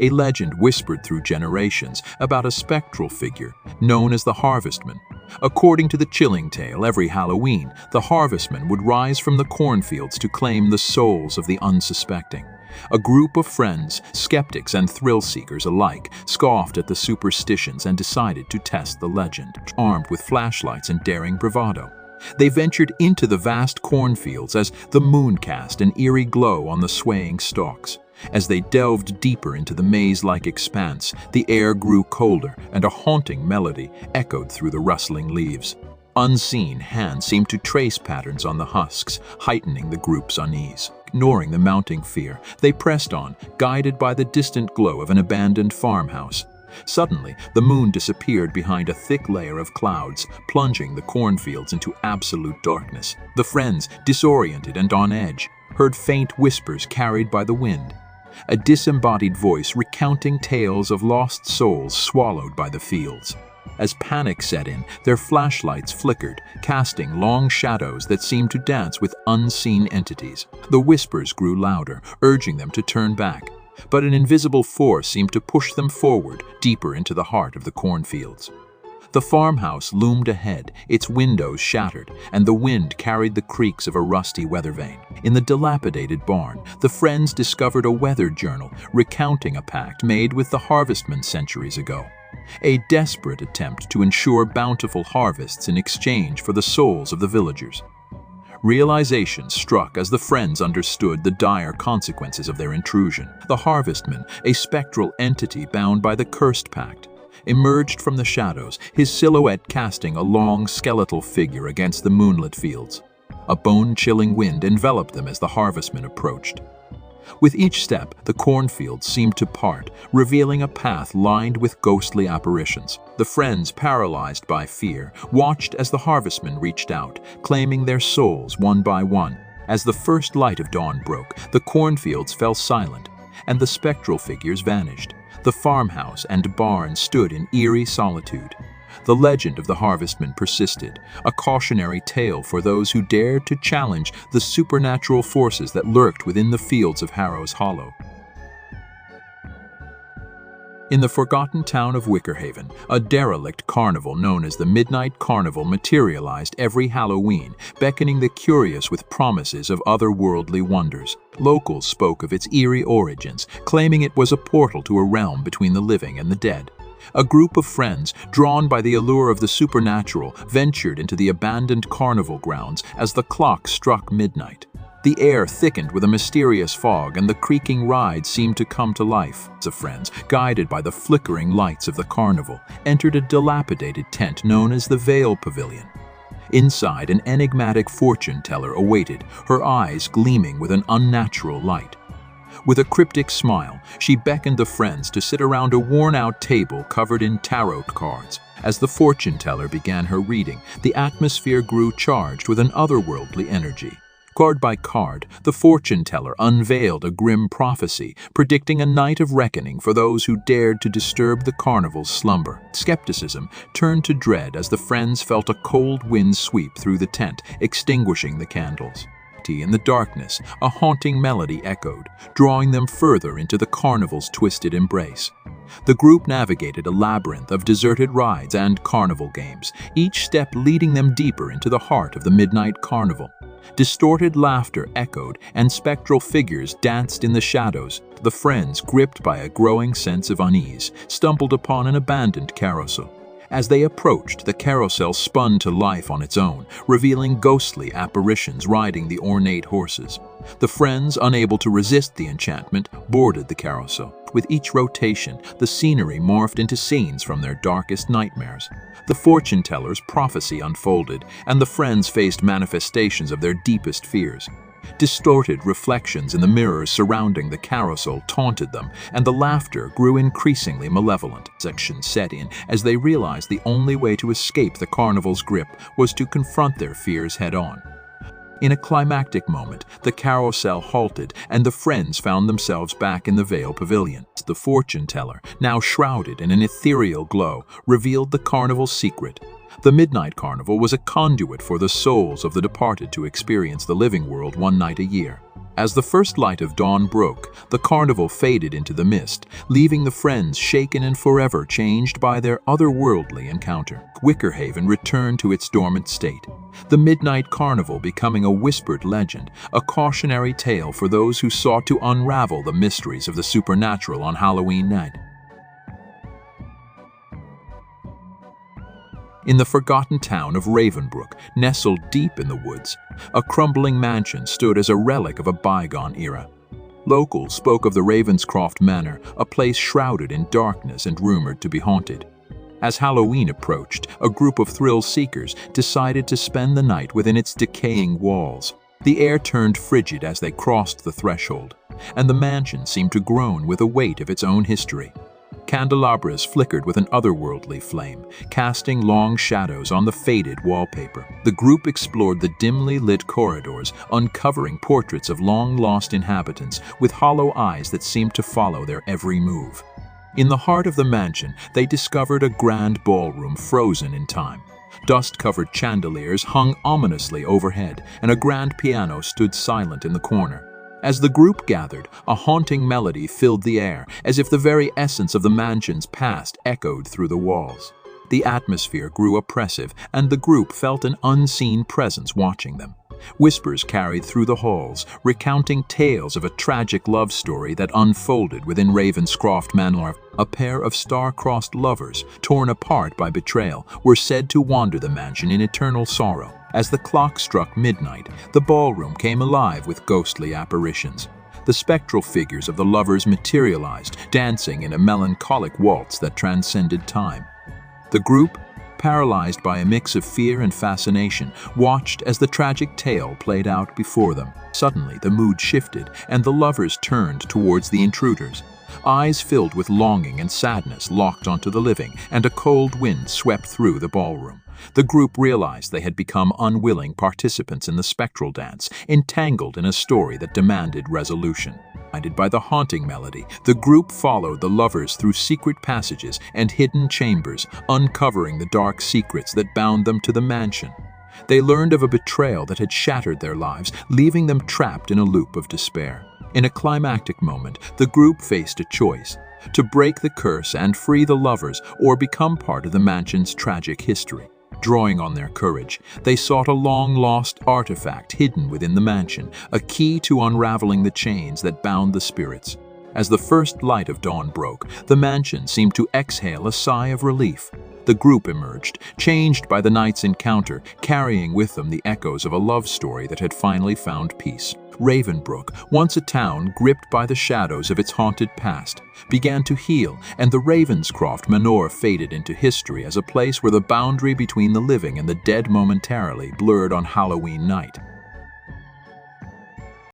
A legend whispered through generations about a spectral figure known as the Harvestman. According to the chilling tale, every Halloween, the Harvestman would rise from the cornfields to claim the souls of the unsuspecting. A group of friends, skeptics and thrill-seekers alike, scoffed at the superstitions and decided to test the legend, armed with flashlights and daring bravado. They ventured into the vast cornfields as the moon cast an eerie glow on the swaying stalks. As they delved deeper into the maze-like expanse, the air grew colder and a haunting melody echoed through the rustling leaves. Unseen hands seemed to trace patterns on the husks, heightening the group's unease. Ignoring the mounting fear, they pressed on, guided by the distant glow of an abandoned farmhouse. Suddenly, the moon disappeared behind a thick layer of clouds, plunging the cornfields into absolute darkness. The friends, disoriented and on edge, heard faint whispers carried by the wind. A disembodied voice recounting tales of lost souls swallowed by the fields. As panic set in, their flashlights flickered, casting long shadows that seemed to dance with unseen entities. The whispers grew louder, urging them to turn back. But an invisible force seemed to push them forward, deeper into the heart of the cornfields. The farmhouse loomed ahead, its windows shattered, and the wind carried the creaks of a rusty weather vane. In the dilapidated barn, the friends discovered a weather journal recounting a pact made with the Harvestman centuries ago. A desperate attempt to ensure bountiful harvests in exchange for the souls of the villagers. Realization struck as the friends understood the dire consequences of their intrusion. The Harvestman, a spectral entity bound by the cursed pact, emerged from the shadows, his silhouette casting a long skeletal figure against the moonlit fields. A bone-chilling wind enveloped them as the Harvestman approached. With each step, the cornfields seemed to part, revealing a path lined with ghostly apparitions. The friends, paralyzed by fear, watched as the Harvestman reached out, claiming their souls one by one. As the first light of dawn broke, the cornfields fell silent, and the spectral figures vanished. The farmhouse and barn stood in eerie solitude. The legend of the Harvestman persisted, a cautionary tale for those who dared to challenge the supernatural forces that lurked within the fields of Harrow's Hollow. In the forgotten town of Wickerhaven, a derelict carnival known as the Midnight Carnival materialized every Halloween, beckoning the curious with promises of otherworldly wonders. Locals spoke of its eerie origins, claiming it was a portal to a realm between the living and the dead. A group of friends, drawn by the allure of the supernatural, ventured into the abandoned carnival grounds as the clock struck midnight. The air thickened with a mysterious fog, and the creaking ride seemed to come to life. The friends, guided by the flickering lights of the carnival, entered a dilapidated tent known as the Veil Pavilion. Inside, an enigmatic fortune teller awaited, her eyes gleaming with an unnatural light. With a cryptic smile, she beckoned the friends to sit around a worn-out table covered in tarot cards. As the fortune teller began her reading, the atmosphere grew charged with an otherworldly energy. Card by card, the fortune teller unveiled a grim prophecy, predicting a night of reckoning for those who dared to disturb the carnival's slumber. Skepticism turned to dread as the friends felt a cold wind sweep through the tent, extinguishing the candles. In the darkness, a haunting melody echoed, drawing them further into the carnival's twisted embrace. The group navigated a labyrinth of deserted rides and carnival games, each step leading them deeper into the heart of the Midnight Carnival. Distorted laughter echoed, and spectral figures danced in the shadows. The friends, gripped by a growing sense of unease, stumbled upon an abandoned carousel. As they approached, the carousel spun to life on its own, revealing ghostly apparitions riding the ornate horses. The friends, unable to resist the enchantment, boarded the carousel. With each rotation, the scenery morphed into scenes from their darkest nightmares. The fortune teller's prophecy unfolded, and the friends faced manifestations of their deepest fears. Distorted reflections in the mirrors surrounding the carousel taunted them, and the laughter grew increasingly malevolent. Section set in as they realized the only way to escape the carnival's grip was to confront their fears head-on. In a climactic moment, the carousel halted, and the friends found themselves back in the Veil Pavilion. The fortune teller, now shrouded in an ethereal glow, revealed the carnival's secret. The Midnight Carnival was a conduit for the souls of the departed to experience the living world one night a year. As the first light of dawn broke, the carnival faded into the mist, leaving the friends shaken and forever changed by their otherworldly encounter. Wickerhaven returned to its dormant state, the Midnight Carnival becoming a whispered legend, a cautionary tale for those who sought to unravel the mysteries of the supernatural on Halloween night. In the forgotten town of Ravenbrook, nestled deep in the woods, a crumbling mansion stood as a relic of a bygone era. Locals spoke of the Ravenscroft Manor, a place shrouded in darkness and rumored to be haunted. As Halloween approached, a group of thrill-seekers decided to spend the night within its decaying walls. The air turned frigid as they crossed the threshold, and the mansion seemed to groan with the weight of its own history. Candelabras flickered with an otherworldly flame, casting long shadows on the faded wallpaper. The group explored the dimly lit corridors, uncovering portraits of long-lost inhabitants with hollow eyes that seemed to follow their every move. In the heart of the mansion, they discovered a grand ballroom frozen in time. Dust-covered chandeliers hung ominously overhead, and a grand piano stood silent in the corner. As the group gathered, a haunting melody filled the air, as if the very essence of the mansion's past echoed through the walls. The atmosphere grew oppressive, and the group felt an unseen presence watching them. Whispers carried through the halls, recounting tales of a tragic love story that unfolded within Ravenscroft Manor. A pair of star-crossed lovers, torn apart by betrayal, were said to wander the mansion in eternal sorrow. As the clock struck midnight, the ballroom came alive with ghostly apparitions. The spectral figures of the lovers materialized, dancing in a melancholic waltz that transcended time. The group, paralyzed by a mix of fear and fascination, watched as the tragic tale played out before them. Suddenly, the mood shifted, and the lovers turned towards the intruders. Eyes filled with longing and sadness locked onto the living, and a cold wind swept through the ballroom. The group realized they had become unwilling participants in the spectral dance, entangled in a story that demanded resolution. Guided by the haunting melody, the group followed the lovers through secret passages and hidden chambers, uncovering the dark secrets that bound them to the mansion. They learned of a betrayal that had shattered their lives, leaving them trapped in a loop of despair. In a climactic moment, the group faced a choice: to break the curse and free the lovers, or become part of the mansion's tragic history. Drawing on their courage, they sought a long-lost artifact hidden within the mansion, a key to unraveling the chains that bound the spirits. As the first light of dawn broke, the mansion seemed to exhale a sigh of relief. The group emerged, changed by the night's encounter, carrying with them the echoes of a love story that had finally found peace. Ravenbrook, once a town gripped by the shadows of its haunted past, began to heal, and the Ravenscroft Manor faded into history as a place where the boundary between the living and the dead momentarily blurred on Halloween night.